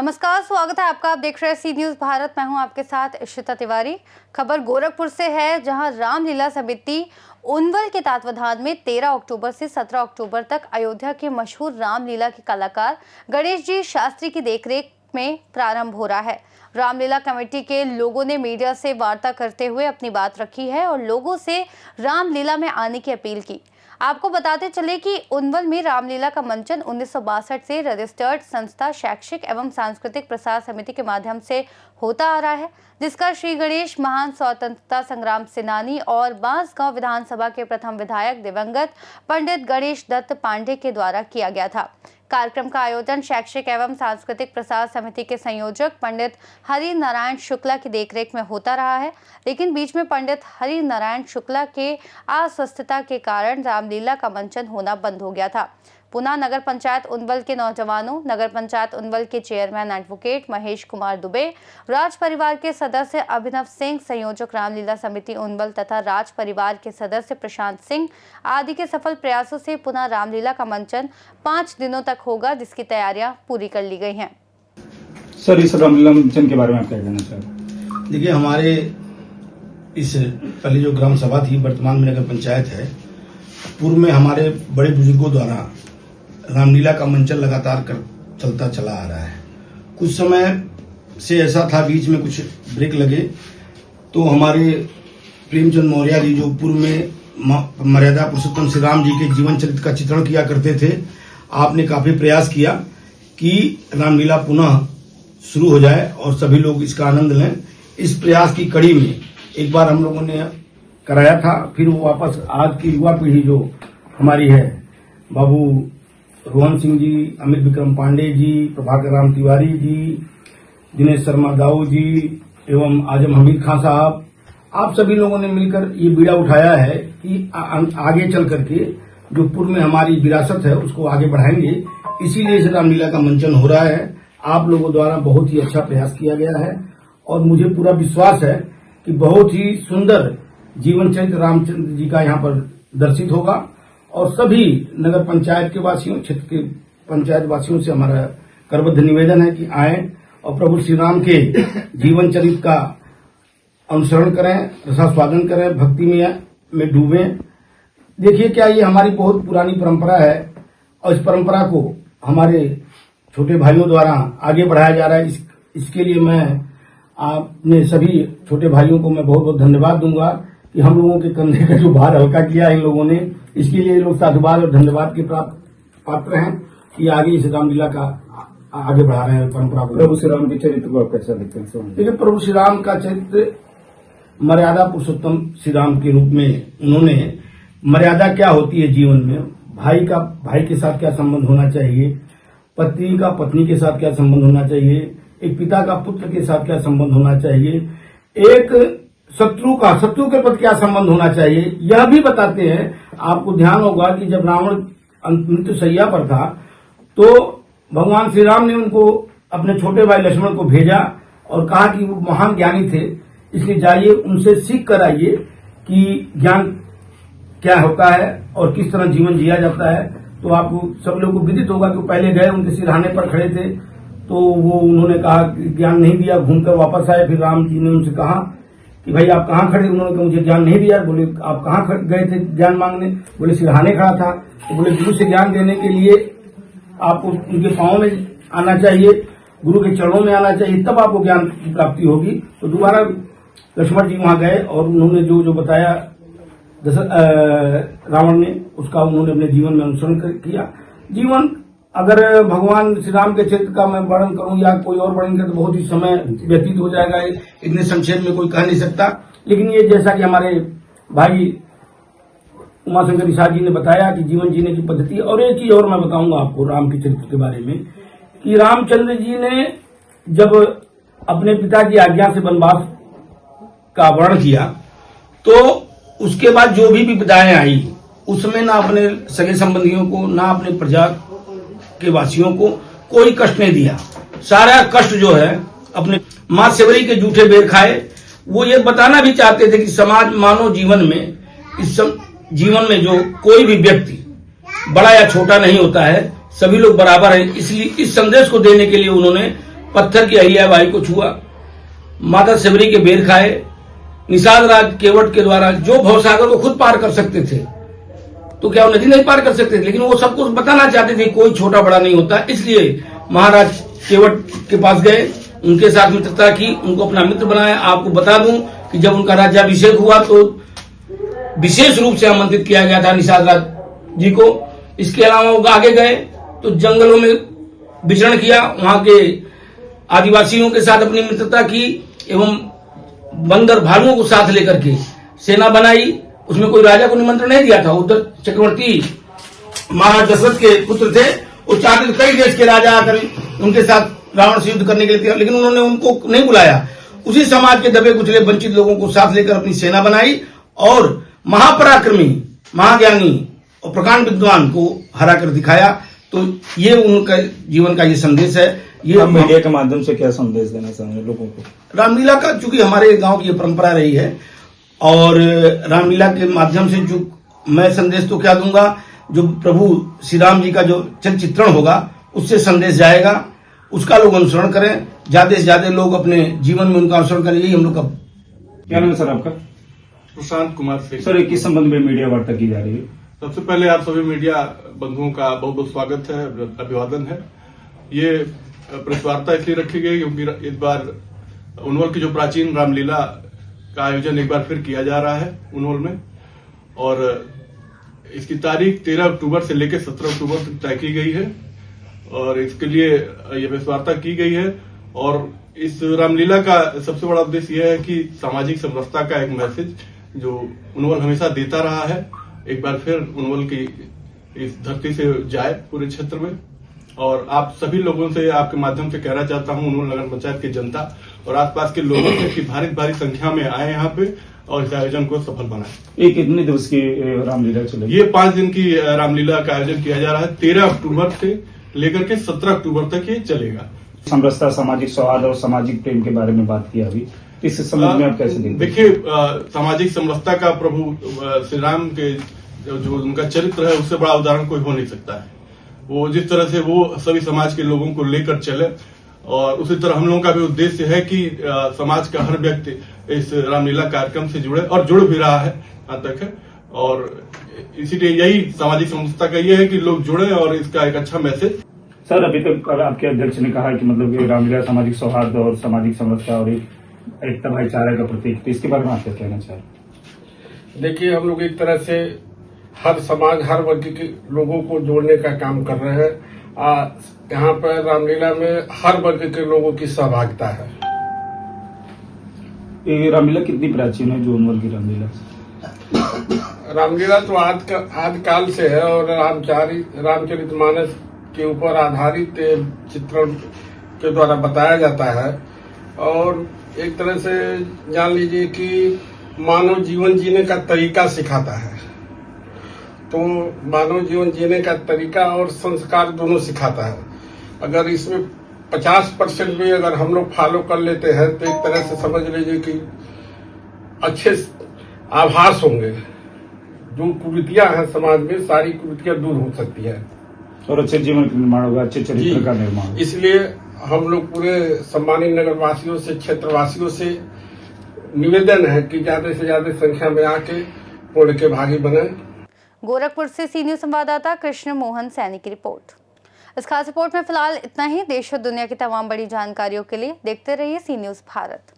नमस्कार, स्वागत है आपका। आप देख रहे हैं सी न्यूज भारत। मैं हूं आपके साथ इशिता तिवारी। खबर गोरखपुर से है, जहां रामलीला समिति उनवल के तत्वाधान में 13 अक्टूबर से 17 अक्टूबर तक अयोध्या के मशहूर रामलीला के कलाकार गणेश जी शास्त्री की देखरेख में प्रारंभ हो रहा है। रामलीला कमेटी के लोगों ने मीडिया से वार्ता करते हुए अपनी बात रखी है और लोगों से रामलीला में आने की अपील की। आपको बताते चले कि उनवल में रामलीला का मंचन 1962 से रजिस्टर्ड संस्था शैक्षिक एवं सांस्कृतिक प्रसार समिति के माध्यम से होता आ रहा है, जिसका श्री गणेश महान स्वतंत्रता संग्राम सेनानी और बांसगांव विधानसभा के प्रथम विधायक दिवंगत पंडित गणेश दत्त पांडे के द्वारा किया गया था। कार्यक्रम का आयोजन शैक्षिक एवं सांस्कृतिक प्रसार समिति के संयोजक पंडित हरि नारायण शुक्ला की देखरेख में होता रहा है, लेकिन बीच में पंडित हरि नारायण शुक्ला के अस्वस्थता के कारण रामलीला का मंचन होना बंद हो गया था। पुनः नगर पंचायत उनवल के नौजवानों, नगर पंचायत उनवल के चेयरमैन एडवोकेट महेश कुमार दुबे, राज परिवार के सदस्य अभिनव सिंह, संयोजक रामलीला समिति उनवल तथा राज परिवार के सदस्य प्रशांत सिंह आदि के सफल प्रयासों से पुनः रामलीला का मंचन 5 दिनों तक होगा, जिसकी तैयारियां पूरी कर ली गई हैं। सर, इस रामलीला मंचन के बारे में आप क्या कहना चाहेंगे? देखिए, हमारे इस पहले जो ग्राम सभा थी, वर्तमान में नगर पंचायत है, पूर्व में हमारे बड़े बुजुर्गों द्वारा रामलीला का मंचन लगातार चलता चला आ रहा है। कुछ समय से ऐसा था, बीच में कुछ ब्रेक लगे, तो हमारे प्रेमचंद मौर्य जी जो पूर्व में मर्यादा पुरुषोत्तम श्री राम जी के जीवन चरित्र का चित्रण किया करते थे, आपने काफी प्रयास किया कि रामलीला पुनः शुरू हो जाए और सभी लोग इसका आनंद लें। इस प्रयास की कड़ी में एक बार हम लोगों ने कराया था, फिर वो वापस आज की युवा पीढ़ी जो हमारी है, बाबू रोहन सिंह जी, अमित विक्रम पांडे जी, प्रभाकर राम तिवारी जी, दिनेश शर्मा दाऊ जी एवं आजम हमीद खान साहब, आप सभी लोगों ने मिलकर ये बीड़ा उठाया है कि आगे चल करके जो पूर्व में हमारी विरासत है उसको आगे बढ़ाएंगे। इसीलिए इस रामलीला का मंचन हो रहा है। आप लोगों द्वारा बहुत ही अच्छा प्रयास किया गया है और मुझे पूरा विश्वास है कि बहुत ही सुंदर जीवन चरित्र रामचंद्र जी का यहाँ पर दर्शित होगा और सभी नगर पंचायत के वासियों, क्षेत्र के पंचायत वासियों से हमारा करबद्ध निवेदन है कि आए और प्रभु श्री राम के जीवन चरित्र का अनुसरण करें, रसास्वादन करें, भक्ति में डूबें। देखिए, क्या ये हमारी बहुत पुरानी परंपरा है और इस परंपरा को हमारे छोटे भाइयों द्वारा आगे बढ़ाया जा रहा है। इसके लिए मैं अपने सभी छोटे भाइयों को मैं बहुत बहुत धन्यवाद दूंगा कि हम लोगों के कंधे का जो भार हल्का किया इन लोगों ने, इसके लिए लोग साधुवाद और धन्यवाद के पात्र हैं कि आगे इस रामलीला का आगे बढ़ा रहे हैं परंपरा को। प्रभु श्री राम के चरित्र को आप कैसा देखते हैं? देखिए, प्रभु श्री राम का चरित्र मर्यादा पुरुषोत्तम श्री राम के रूप में उन्होंने मर्यादा क्या होती है जीवन में, भाई के साथ क्या संबंध होना चाहिए, पत्नी का पत्नी के साथ क्या संबंध होना चाहिए, एक पिता का पुत्र के साथ क्या संबंध होना चाहिए, एक शत्रु के प्रति क्या संबंध होना चाहिए, यह भी बताते हैं। आपको ध्यान होगा कि जब रावण मृत्यु शैया पर था तो भगवान श्री राम ने उनको अपने छोटे भाई लक्ष्मण को भेजा और कहा कि वो महान ज्ञानी थे, इसलिए जाइए उनसे सीख कर आइए कि ज्ञान क्या होता है और किस तरह जीवन जिया जाता है। तो आपको सब लोगों को विदित होगा कि पहले गए, उनके सिरहाने पर खड़े थे, तो वो उन्होंने कहा कि ज्ञान नहीं दिया, घूमकर वापस आए। फिर राम जी ने उनसे कहा कि भाई आप कहाँ खड़े? उन्होंने कहा मुझे ज्ञान नहीं दिया। बोले आप कहाँ गए थे ज्ञान मांगने? बोले सिरहाने खड़ा था। तो बोले गुरु से ज्ञान देने के लिए आपको उनके पांव में आना चाहिए, गुरु के चरणों में आना चाहिए, तब आपको ज्ञान की प्राप्ति होगी। तो दोबारा लक्ष्मण जी वहां गए और उन्होंने जो बताया रावण ने, उसका उन्होंने अपने जीवन में अनुसरण किया। जीवन अगर भगवान श्री राम के चरित्र का मैं वर्णन करूं या कोई और वर्णन करे तो बहुत ही समय व्यतीत हो जाएगा, इतने संक्षेप में कोई कह नहीं सकता। लेकिन ये जैसा कि हमारे भाई उमाशंकर निषाद जी ने बताया कि जीवन जीने की पद्धति, और एक चीज और मैं बताऊंगा आपको राम के चरित्र के बारे में कि रामचंद्र जी ने जब अपने पिता की आज्ञा से वनवास का वर्ण किया तो उसके बाद जो भी विपदाएं आई उसमें ना अपने सगे संबंधियों को, ना अपने प्रजा के वासियों को कोई कष्ट नहीं दिया। सारा कष्ट जो है अपने मां सेवरी के जूठे बेर खाए। वो ये बताना भी चाहते थे कि समाज मानव जीवन में, इस जीवन में जो कोई भी व्यक्ति बड़ा या छोटा नहीं होता है, सभी लोग बराबर हैं। इसलिए इस संदेश को देने के लिए उन्होंने पत्थर की अहिल्याबाई को छुआ, माता शबरी के बेर खाए, निषाद राज केवट के द्वारा जो भवसागर को खुद पार कर सकते थे, तो क्या वो नदी नहीं पार कर सकते थे? लेकिन वो सब कुछ बताना चाहते थे, कोई छोटा बड़ा नहीं होता। इसलिए महाराज केवट के पास गए, उनके साथ मित्रता की, उनको अपना मित्र बनाया। आपको बता दूं कि जब उनका राज्याभिषेक हुआ तो विशेष रूप से आमंत्रित किया गया था निषाद राज जी को। इसके अलावा वो आगे गए तो जंगलों में विचरण किया, वहां के आदिवासियों के साथ अपनी मित्रता की एवं बंदर भालुओं को साथ लेकर के सेना बनाई। उसमें कोई राजा को निमंत्रण नहीं दिया था। उधर चक्रवर्ती महाराज दशरथ के पुत्र थे, वो चाहते थे कई देश के राजा आकर उनके साथ रावण से युद्ध करने के लिए, लेकिन उन्होंने उनको नहीं बुलाया। उसी समाज के दबे कुचले वंचित लोगों को साथ लेकर अपनी सेना बनाई और महापराक्रमी, महाज्ञानी और प्रकांड विद्वान को हरा कर दिखाया। तो ये उनका जीवन का ये संदेश है। ये आप मीडिया के माध्यम से क्या संदेश देना चाहेंगे लोगों को? रामलीला का, चूंकि हमारे गांव की ये परंपरा रही है, और रामलीला के माध्यम से जो मैं संदेश तो क्या दूंगा, जो प्रभु श्री राम जी का जो चित्रण होगा उससे संदेश जाएगा, उसका लोग अनुसरण करें, ज्यादा से ज्यादा लोग अपने जीवन में उनका अनुसरण करें। यही हम लोग का। क्या नाम है सर आपका? प्रशांत कुमार सिंह। सर, किस संबंध में मीडिया वार्ता की जा रही है? सबसे पहले आप सभी मीडिया बंधुओं का बहुत बहुत स्वागत है, अभिवादन है। ये प्रेस वार्ता इसलिए रखी गई क्योंकि इस बार उनवल की जो प्राचीन रामलीला का आयोजन एक बार फिर किया जा रहा है उनवल में, और इसकी तारीख 13 अक्टूबर से लेकर 17 अक्टूबर तक तय की गई है और इसके लिए ये प्रेस वार्ता की गई है। और इस रामलीला का सबसे बड़ा उद्देश्य यह है कि सामाजिक समरसता का एक मैसेज जो उनवल हमेशा देता रहा है, एक बार फिर उनवल की इस धरती से जाए पूरे क्षेत्र में। और आप सभी लोगों से, आपके माध्यम से कहना चाहता हूं उनवल नगर पंचायत की जनता और आसपास के लोगों से कि भारी संख्या में आए यहाँ पे और इस आयोजन को सफल बनाए। ये कितने दिवस की रामलीला चलेगी? ये 5 दिन की रामलीला का आयोजन किया जा रहा है। 13 अक्टूबर से लेकर के 17 अक्टूबर तक ये चलेगा। समरसता, सामाजिक सौहार्द और सामाजिक प्रेम के बारे में बात की अभी, इस संबंध में आप कैसे देखते हैं? देखिए, सामाजिक समरसता का प्रभु श्री राम के जो उनका चरित्र है उससे बड़ा उदाहरण कोई हो नहीं सकता है। वो जिस तरह से वो सभी समाज के लोगों को लेकर चले, और उसी तरह हम लोगों का भी उद्देश्य है कि समाज का हर व्यक्ति इस रामलीला कार्यक्रम से जुड़े और जुड़ भी रहा है आज तक है। और इसीलिए यही सामाजिक समरसता का ये है कि लोग जुड़े और इसका एक अच्छा मैसेज। सर, अभी तक आपके अध्यक्ष ने कहा कि मतलब ये रामलीला सामाजिक सौहार्द और सामाजिक समरसता और एकता भाईचारे का प्रतीक, तो इसके बारे में आप क्या कहना चाहें? देखिए, हम लोग एक तरह से हर समाज, हर वर्ग के लोगों को जोड़ने का काम कर रहे हैं। यहाँ पर रामलीला में हर वर्ग के लोगों की सहभागिता है। ये रामलीला कितनी प्राचीन है, जो उनवल की रामलीला? रामलीला तो आदि काल से है और रामचरितमानस के ऊपर आधारित चित्रण के द्वारा बताया जाता है। और एक तरह से जान लीजिए कि मानव जीवन जीने का तरीका सिखाता है। तो मानव जीवन जीने का तरीका और संस्कार दोनों सिखाता है। अगर इसमें 50% भी अगर हम लोग फॉलो कर लेते हैं तो एक तरह से समझ लीजिए कि अच्छे आभास होंगे। जो कुरीतियां हैं समाज में, सारी कुरीतियां दूर हो सकती है और अच्छे जीवन का निर्माण होगा, अच्छे चरित्र का निर्माण। इसलिए हम लोग पूरे सम्मानित नगरवासियों से, क्षेत्रवासियों से निवेदन है कि ज्यादा से ज्यादा संख्या में आके पुण्य के भागी बने। गोरखपुर से सी न्यूज संवाददाता कृष्ण मोहन सैनी की रिपोर्ट। इस खास रिपोर्ट में फिलहाल इतना ही। देश और दुनिया की तमाम बड़ी जानकारियों के लिए देखते रहिए सी न्यूज भारत।